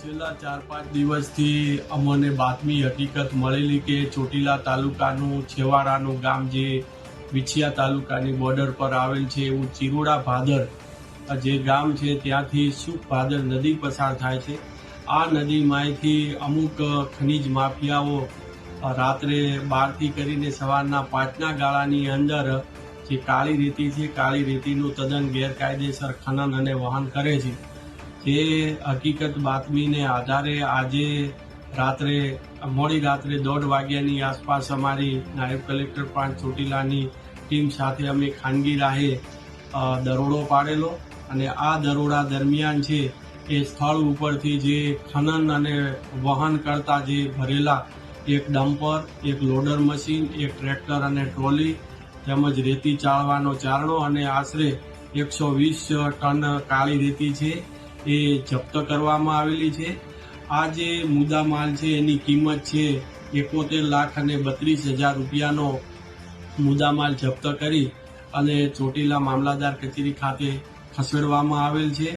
છેલ્લા 4-5 દિવસથી અમને બાતમી હકીકત મળેલી કે ચોટીલા તાલુકાનું છેવાડાનું ગામ જે વિછિયા તાલુકાની બોર્ડર પર આવેલ છે એવું ચિરોડા ભાદર જે ગામ છે ત્યાંથી શુક ભાદર નદી પસાર થાય છે। આ નદીમાંથી અમુક ખનીજ માફિયાઓ રાત્રે 12થી કરીને સવારના 5ના ગાળાની અંદર જે કાળી રેતી છે કાળી રેતીનું તદ્દન ગેરકાયદેસર ખનન અને વહન કરે છે। જે હકીકત બાતમીને આધારે આજે મોડી રાત્રે 1:30 વાગ્યાની આસપાસ અમારી નાયબ કલેક્ટર પ્રાંત ચોટીલાની ટીમ સાથે અમે ખાનગી રાહે દરોડો પાડેલો અને આ દરોડા દરમિયાન છે એ સ્થળ ઉપરથી જે ખનન અને વહન કરતા જે ભરેલા એક ડમ્પર, એક લોડર મશીન, એક ટ્રેક્ટર અને ટ્રોલી તેમજ રેતી ચાળવાનો ચારણો અને આશરે 120 ટન કાળી રેતી છે એ જપ્ત કરવામાં આવેલી છે। આ જે મુદ્દામાલ છે એની કિંમત છે 71,32,000 રૂપિયાનો મુદ્દામાલ જપ્ત કરી અને ચોટીલા મામલતદાર કચેરી ખાતે ખસેડવામાં આવેલ છે।